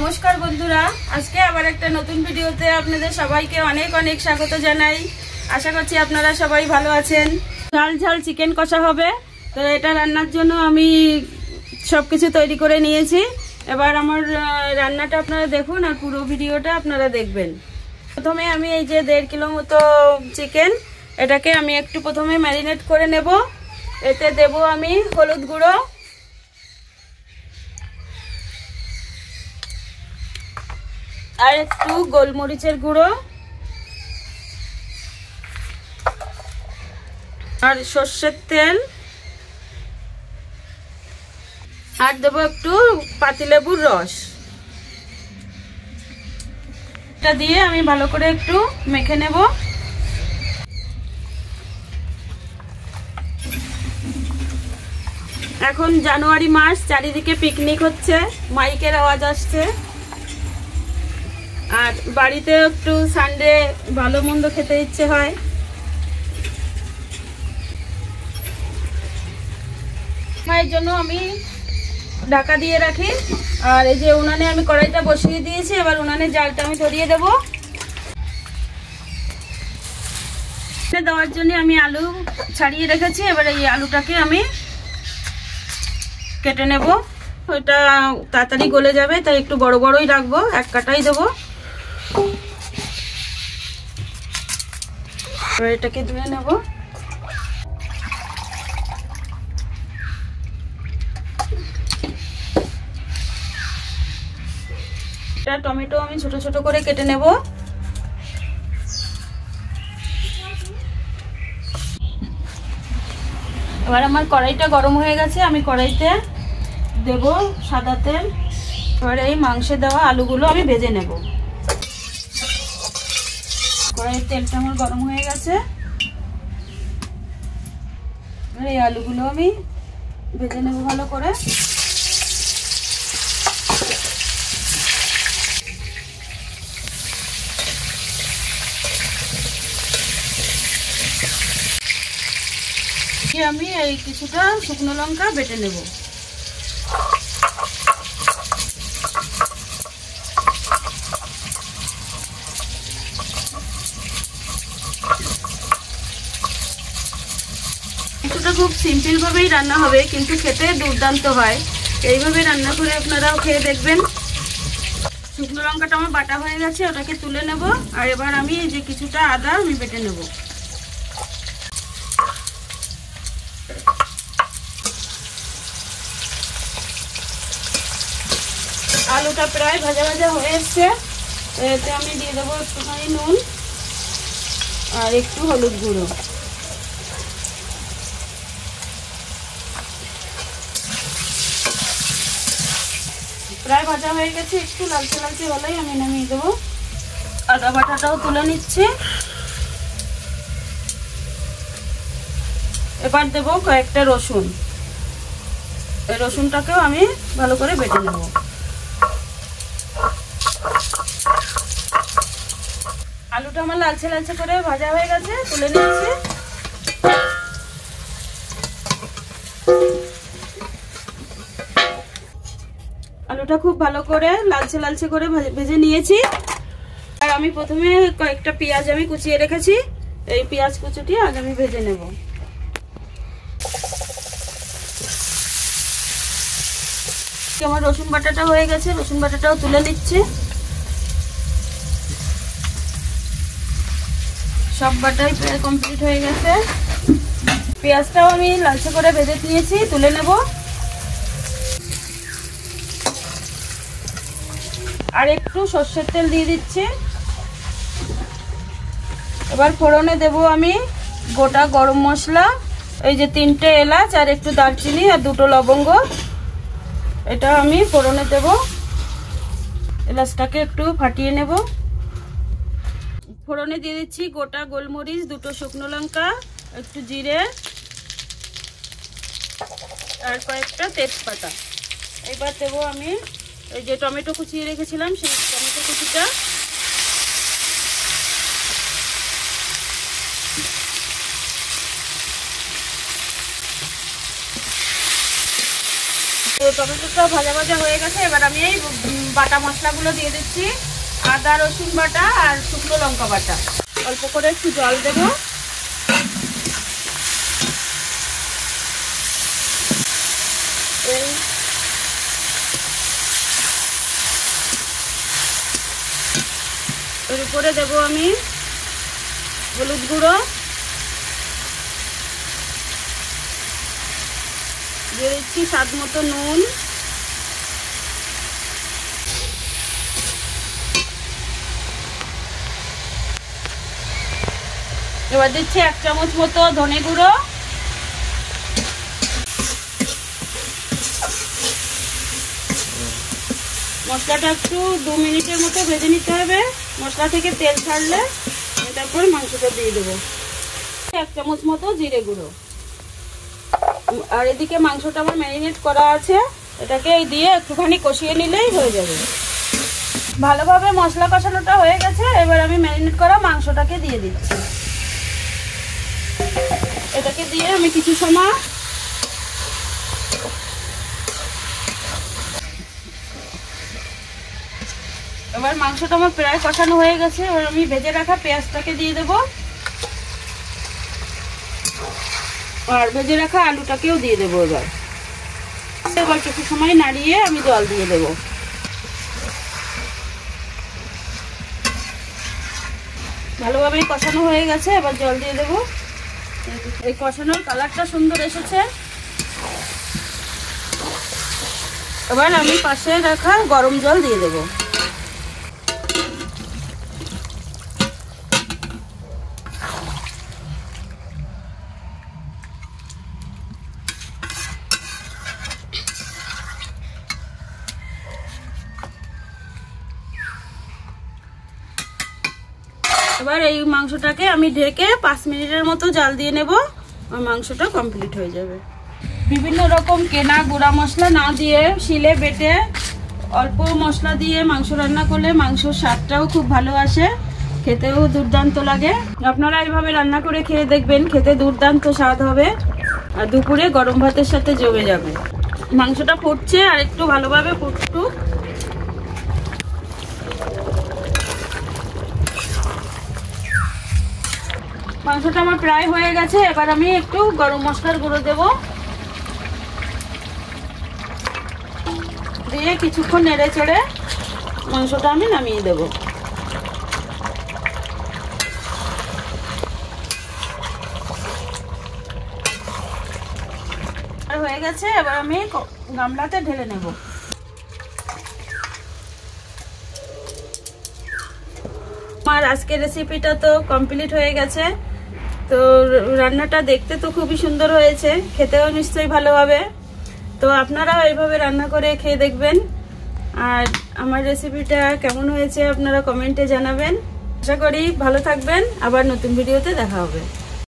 নমস্কার বন্ধুরা, আজকে আবার একটা নতুন ভিডিওতে আপনাদের সবাইকে অনেক অনেক স্বাগত জানাই। আশা করছি আপনারা সবাই ভালো আছেন। ঝাল ঝাল চিকেন কষা হবে, তো এটা রান্নার জন্য আমি সবকিছু তৈরি করে নিয়েছি। এবার আমার রান্নাটা আপনারা দেখুন আর পুরো ভিডিওটা আপনারা দেখবেন। প্রথমে আমি এই যে 1.5 কিলো মতো চিকেন, এটাকে আমি একটু প্রথমে ম্যারিনেট করে নেব। এতে দেব আমি হলুদ গুঁড়ো, আর একটু গোলমরিচের গুঁড়ো, আর সর্ষের তেল, আর দেবো একটু পাতিলেবুর রস। এটা দিয়ে আমি ভালো করে একটু মেখে নেব। এখন জানুয়ারি মাস, চারিদিকে পিকনিক হচ্ছে, মাইকের আওয়াজ আসছে। আর বাড়িতে একটু সানডে ভালো মন্দ খেতে ইচ্ছে হয়। এর জন্য আমি ঢাকা দিয়ে রাখি। আর এই যে উনানে আমি কড়াইটা বসিয়ে দিয়েছি, এবার উনানে জালটা আমি ধরিয়ে দেব। দেওয়ার জন্য আমি আলু ছাড়িয়ে রেখেছি, এবার এই আলুটাকে আমি কেটে নেব। ওইটা তাড়াতাড়ি গলে যাবে, তাই একটু বড় বড়ই রাখবো, এক কাটাই দেবো। এবার এটাকে ধুয়ে নেব। টমেটো আমি ছোট ছোট করে কেটে নেব। এবার আমার কড়াইটা গরম হয়ে গেছে, আমি কড়াইতে দেব সাদা তেল। এবার এই মাংসে দেওয়া আলুগুলো আমি ভেজে নেব। কড়াইয়ের তেলটা আমার গরম হয়ে গেছে, এবার এই আলুগুলো আমি ভেজে নেব ভালো করে। আমি এই কিছুটা শুকনো লঙ্কা বেটে নেব। কিছুটা খুব সিম্পল ভাবেই রান্না হবে, কিন্তু খেতে দুর্দান্ত হয়। এইভাবে রান্না করে আপনারাও খেয়ে দেখবেন। শুকনো লঙ্কাটা আমার বাটা হয়ে গেছে, ওটাকে তুলে নেব। আর এবার আমি এই যে কিছুটা আদা আমি বেটে নেব। আলুটা প্রায় ভাজা ভাজা হয়ে এসছে, এতে আমি দিয়ে দেবো একটুখানি নুন আর একটু হলুদ গুঁড়ো। প্রায় ভাজা হয়ে গেছে, একটু লালচে লালচে হলেই আমি নামিয়ে দেবো। আদা বাটাটাও তুলে নিচ্ছে। এবার দেবো কয়েকটা রসুন, এই রসুনটাকেও আমি ভালো করে বেটে নেব। আলুটা আমার লালচে লালচে করে ভাজা হয়ে গেছে, তুলে নিচ্ছি। আলুটা খুব ভালো করে লালচে লালচে করে ভেজে নিয়েছি। আর আমি প্রথমে কয়েকটা পেঁয়াজ আমি কুচিয়ে রেখেছি, এই পেঁয়াজ কুচিটি আগে আমি ভেজে নেব। আমার রসুন বাটাটা হয়ে গেছে, রসুন বাটাটাও তুলে নিচ্ছে। সব বাটাই প্রায় কমপ্লিট হয়ে গেছে। পেঁয়াজটাও আমি লালচে করে ভেজে নিয়েছি, তুলে নেব। আর একটু সর্ষের তেল দিয়ে দিচ্ছি। এবার ফোড়নে দেব আমি গোটা গরম মশলা, এই যে 3টে এলাচ আর একটু দারচিনি আর 2টো লবঙ্গ, এটা আমি ফোড়নে দেব। এলাচটাকে একটু ফাটিয়ে নেব। ফোড়নে দিয়ে দিচ্ছি গোটা গোলমরিচ, 2টো শুকনো লঙ্কা, একটু জিরে আর কয়েকটা তেজপাতা। এবার দেবো আমি এই যে টমেটো কুচিয়ে রেখেছিলাম, সেই টমেটো কুচিটা। টমেটোটা ভাজা ভাজা হয়ে গেছে। এবার আমি এই বাটা মশলাগুলো দিয়ে দিচ্ছি, আদা রসুন বাটা আর শুকনো লঙ্কা বাটা। অল্প করে একটু জল দেবো। এর উপরে দেবো আমি হলুদ গুঁড়ো, দিয়ে দিচ্ছি স্বাদ মতো নুন, এবার দিচ্ছি 1 চামচ মতো ধনে গুঁড়ো, মশলাটা একটু 2 মিনিটের মতো ভেজে নিতে হবে। মশলা থেকে তেল ছাড়লে তারপর মাংসটা দিয়ে দেবো। 1 চামচ মতো জিরে গুঁড়ো। আর এদিকে মাংসটা আমার ম্যারিনেট করা আছে, এটাকে দিয়ে একটুখানি কষিয়ে নিলেই হয়ে যাবে। ভালোভাবে মশলা কষানোটা হয়ে গেছে। এবার আমি ম্যারিনেট করা মাংসটাকে দিয়ে দিচ্ছি। এটাকে দিয়ে আমি কিছু সময় এবার মাংসটা আমার প্রায় কষানো হয়ে গেছে। এবার আমি ভেজে রাখা পেঁয়াজটাকে দিয়ে দেবো আর ভেজে রাখা আলুটাকেও দিয়ে দেবো। এবার কিছু সময় নাড়িয়ে আমি জল দিয়ে দেবো। ভালোভাবে কষানো হয়ে গেছে, এবার জল দিয়ে দেবো। এই কষানোর কালারটা সুন্দর এসেছে। এবার আমি পাশে রাখা গরম জল দিয়ে দেবো। এবার এই মাংসটাকে আমি ঢেকে 5 মিনিটের মতো জাল দিয়ে নেব, আর মাংসটা কমপ্লিট হয়ে যাবে। বিভিন্ন রকম কেনা গুঁড়া মশলা না দিয়ে শিলে বেটে অল্প মশলা দিয়ে মাংস রান্না করলে মাংসর স্বাদটাও খুব ভালো আসে, খেতেও দুর্দান্ত লাগে। আপনারা এইভাবে রান্না করে খেয়ে দেখবেন, খেতে দুর্দান্ত স্বাদ হবে আর দুপুরে গরম ভাতের সাথে জমে যাবে। মাংসটা ফুটছে, আর একটু ভালোভাবে ফুটুক। মাংসটা আমার প্রায় হয়ে গেছে। এবার আমি একটু গরম মশলার গুঁড়ো দেব, দিয়ে কিছুক্ষণ নেড়ে চেড়ে মাংসটা আমি নামিয়ে দেব। হয়ে গেছে, এবার আমি গামলাতে ঢেলে নেব। আমার আজকের রেসিপিটা তো কমপ্লিট হয়ে গেছে। তো রান্নাটা দেখতে তো খুবই সুন্দর হয়েছে, খেতেও নিশ্চয়ই ভালো হবে। তো আপনারাও এইভাবে রান্না করে খেয়ে দেখবেন। আর আমার রেসিপিটা কেমন হয়েছে আপনারা কমেন্টে জানাবেন। আশা করি ভালো থাকবেন, আবার নতুন ভিডিওতে দেখা হবে।